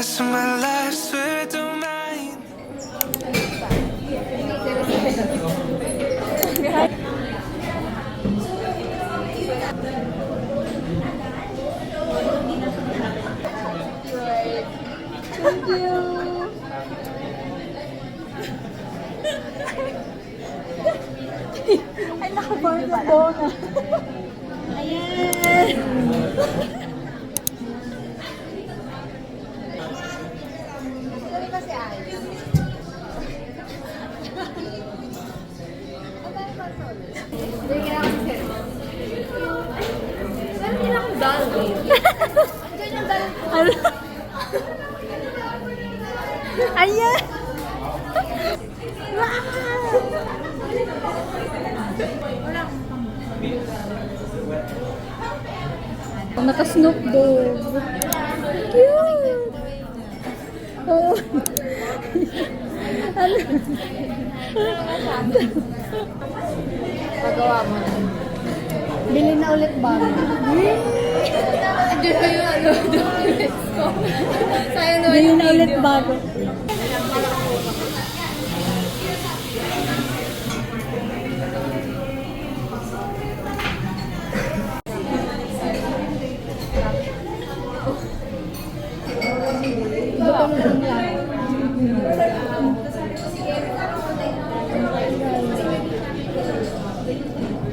rest of my life, swear it don't mind. Thank you. Ay, nakabarn na doon. Ayan. Sorry kasi ay. Hindi kailangan si Sir. Saan kailangan dal? Andiyan yung dal ko. Ayan! Wow! Naka-Snoop Dogg. Cute! Oh. Ano? Pagawa mo na. Bili na ulit ba? Hindi ko yung documents ko. Sayang naman yung video. Bili na ulit bago.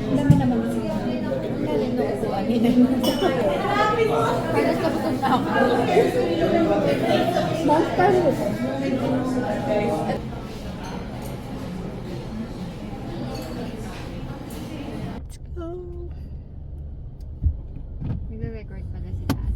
Dami naman siya. Kaya na ako Para sa busog na ako. Monster mo. Let's go. Nagre-record pala si Dad.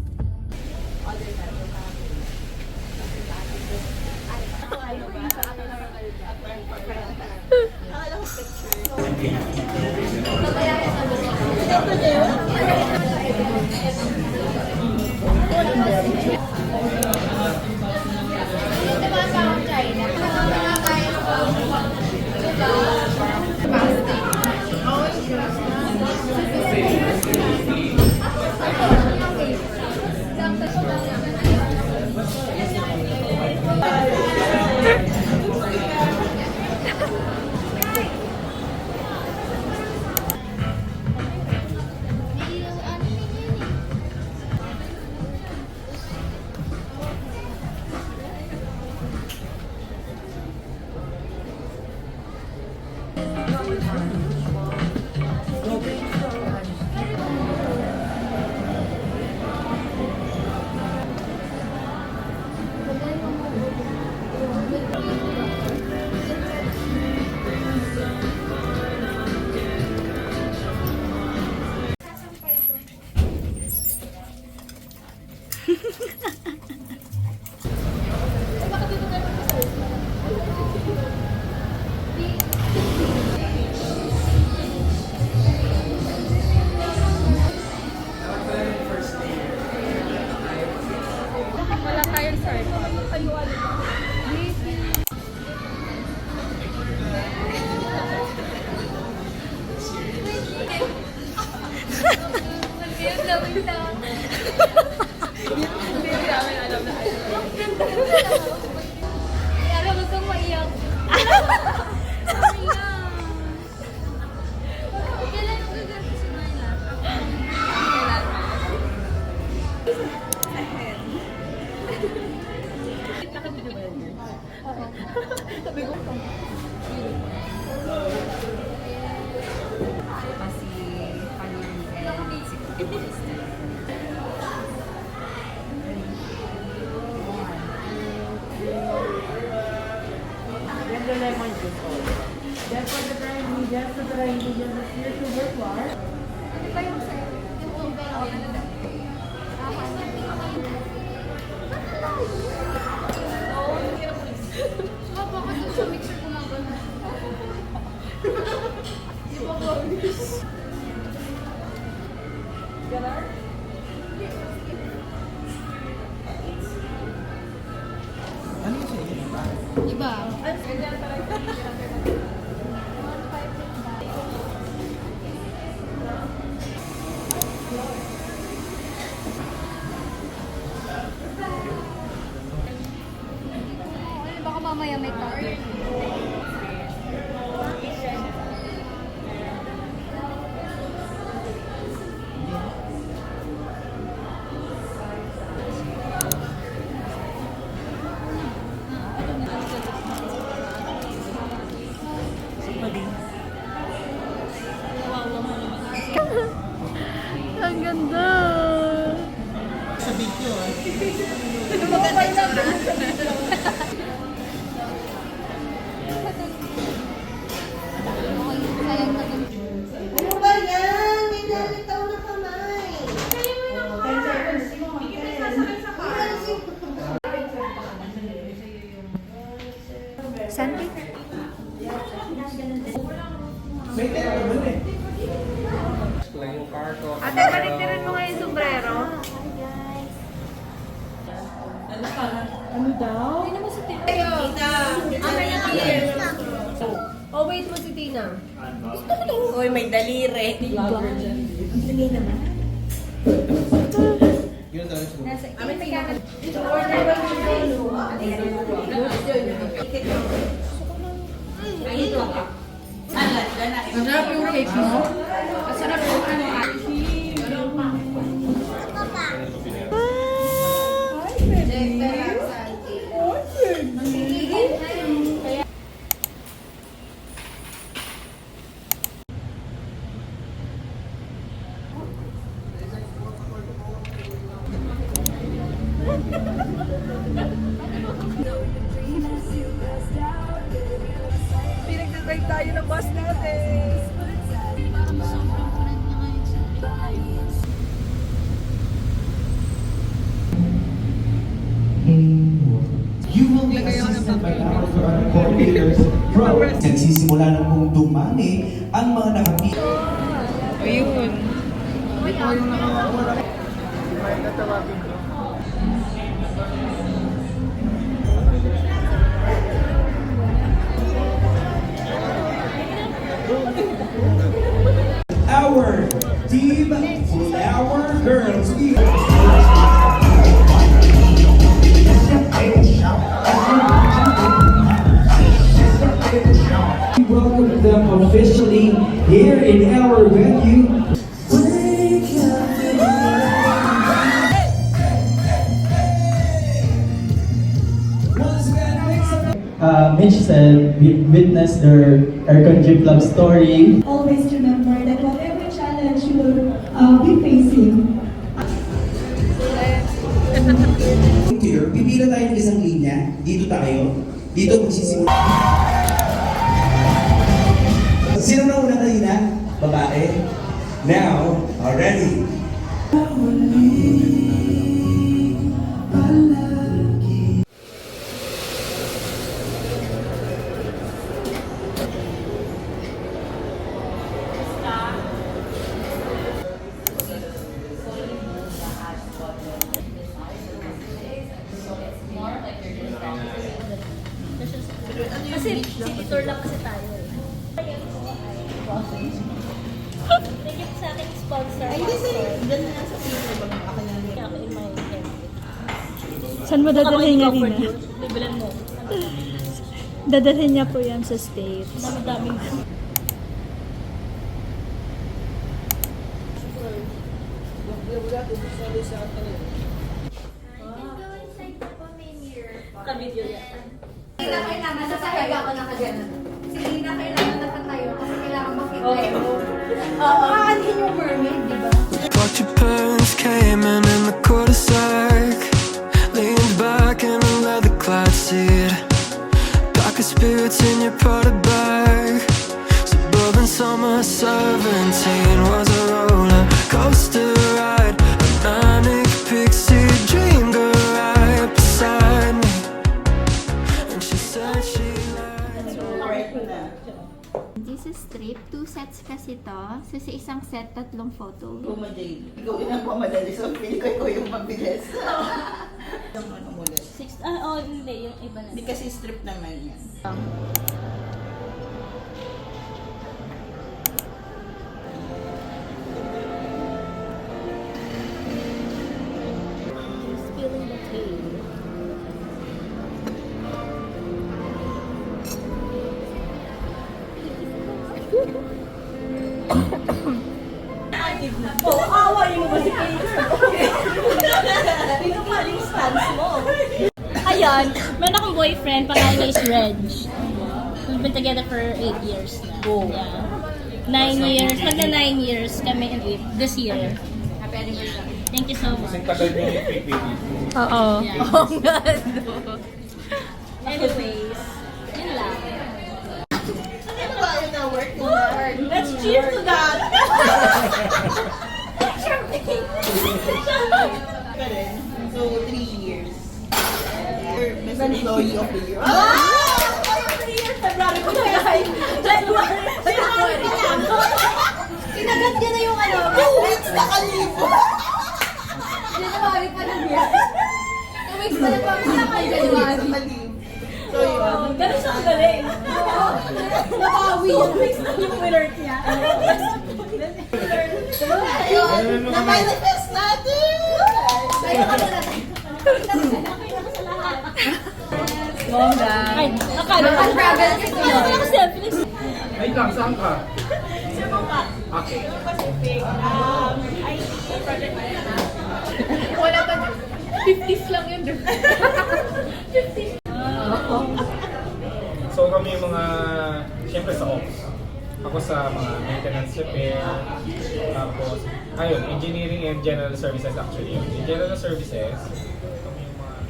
Wala tayong start. Pero gusto mo iyak. Kailan mo gagawin si Marla? Sabi ko pa. Kasi the lemon juice. Just for the dry ingredients, the dry ingredients is here sugar flour. Iba yung sir. Yung tubig. Baka kasi sa mixer ko na gano'n. Di ba ko? Ganon? Ano yung sa'yo? Iba. ganda. Sa video ah. Ano ba yan? May nalitaw na kamay. Sandy? May teka naman eh. Ate, baliktirin mo nga yung sombrero. Ano daw? Oh, wait mo si Tina. Uy, may daliri. Yun talaga siguro. Masarap yung cake mo. Masarap yung ano. Pinagdadrive tayo ng bus natin. You will be assisted by our coordinators from nagsisimula na pong dumami ang mga nakapili. Ayun. Our team, Flower Girls. We welcome them officially here in our venue. Mitch said we witnessed their Aircon Jeep love story. Always remember that whatever challenge you will be facing, Here, pipila tayo ng isang linya. Dito tayo. Dito magsisimula. Sino na una kanina? Babae. Now, already. Kasi city tour lang kasi tayo eh. Thank you sa akin sponsor. Ay, hindi sir. Diyan na lang sa city ba ako in my head. Saan mo dadalhin niya nina? Bibilan mo. Dadalhin niya po yan sa States. Dami-daming. Ka-video yan. Hindi na kailangan sa sahiga ko nakagana. Hindi na kailangan nakatayo kasi kailangan makita yun. Oo, aanhin yung mermaid, di ba? Watch your parents came in the cul-de-sac. Leaned back in a leather-clad seat. Pack of spirits in your Prada bag. Suburban summer 17 was a roller coaster ride. A manic pixie dream girl right beside me. And she said she liked This is strip. 2 sets kasi to. So sa isang set, 3 photo. Ikaw inang pamadali. So, pili ko ikaw yung mabilis. Yung ano muli. Hindi. Yung iba na. Hindi kasi strip naman yan. Spilling the tea. Ayun, meron akong boyfriend, pangalan niya is Reg. We've been together for 8 years na. Yeah. 9 years, magna 9 years kami this year. Happy anniversary. Thank you so much. Oo. Anyways, yun lang. Let's cheers to that! So, 3 years. Best employee of the year. February ko na guys. January pa lang. Sinagat niya na yung ano. 2 weeks na kalibo. January pa lang yan. 2 weeks pa lang kami sa January. So, yun. Ganun siya kagaling. Nabawi yun. Weeks na yung winner niya. Na-manifest natin! Tayo ka na natin. Bongga. Ay, akala ko. Travel si Akala ko Tuloy. selfless. Wait lang, saan ka? Subukan. Okay. Pacific. IT project manager. Wala pa. 50s lang yun. 50. So kami yung mga, siyempre sa ops. Ako sa mga maintenance repair, tapos, ayun, engineering and general services actually yun. In general services, kami yung mga...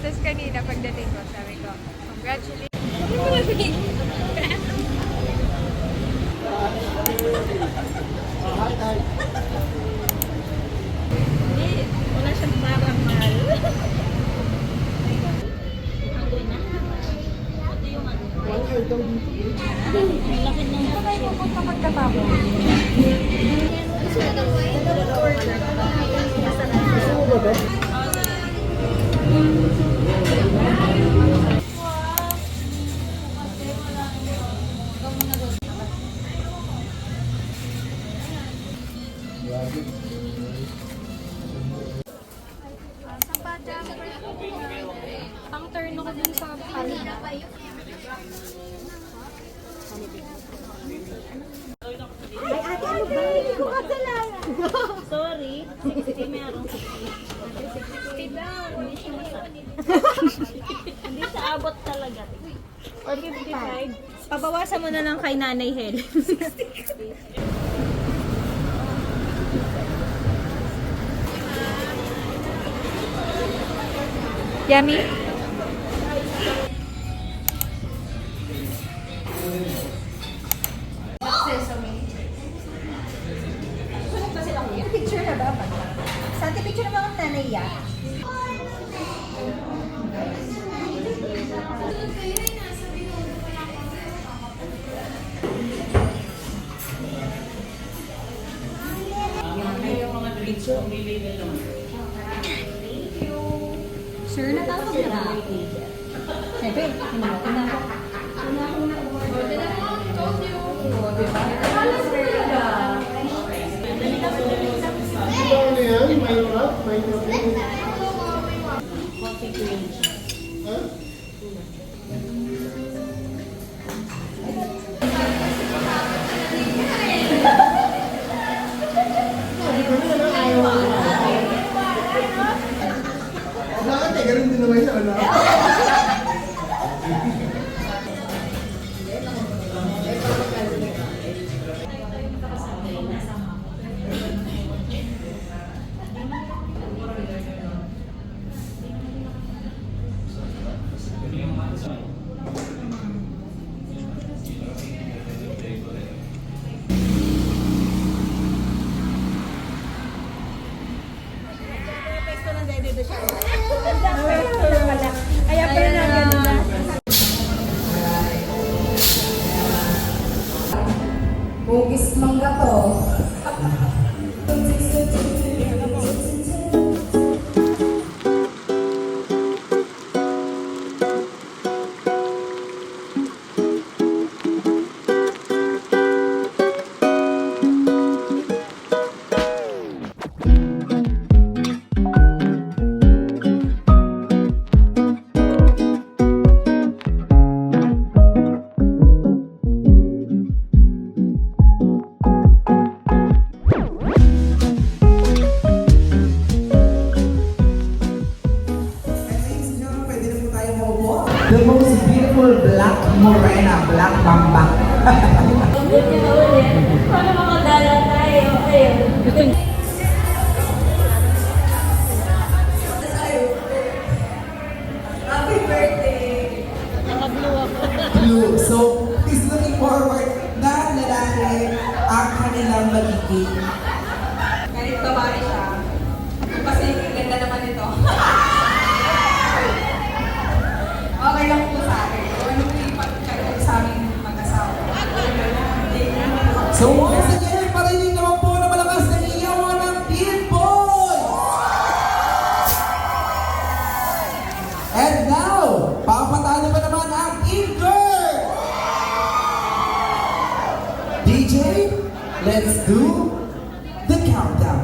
Tapos kanina pagdating ko, sabi ko, congratulations. Wala siyang parang mahal. Ito yung ano. Ang laki ng pupunta magkatapos. Ay, ate, ano ba? Hindi ko kasalanan. Sorry, 60 meron. 60 lang, hindi siya masakit. Hindi sa abot talaga. Or 55. Pabawasan mo na lang kay Nanay Helen. Yummy? Picture na ba? Sa ating picture na mga nanay ya? Sir, natawag na ba? Siyempre, hinahapin na ako. Ganun din naman siya, ano? Kaya pala na ganun na. Bugis mangga to. The most beautiful black morena, black mamba. Para makadala tayo. Ayun. Happy birthday! Naka-blue ako. Blue. So, he's looking forward na lalaki ang kanilang magiging. Kahit babae siya. Kasi ganda naman ito. Okay lang po sa akin. Kung ano po yung pagkakaroon sa aming mag-asawa. So, once again, parinig naman po na malakas na iyawan ng Teen Boys! And now, papatalo pa naman ang Teen Girl! DJ, let's do the countdown.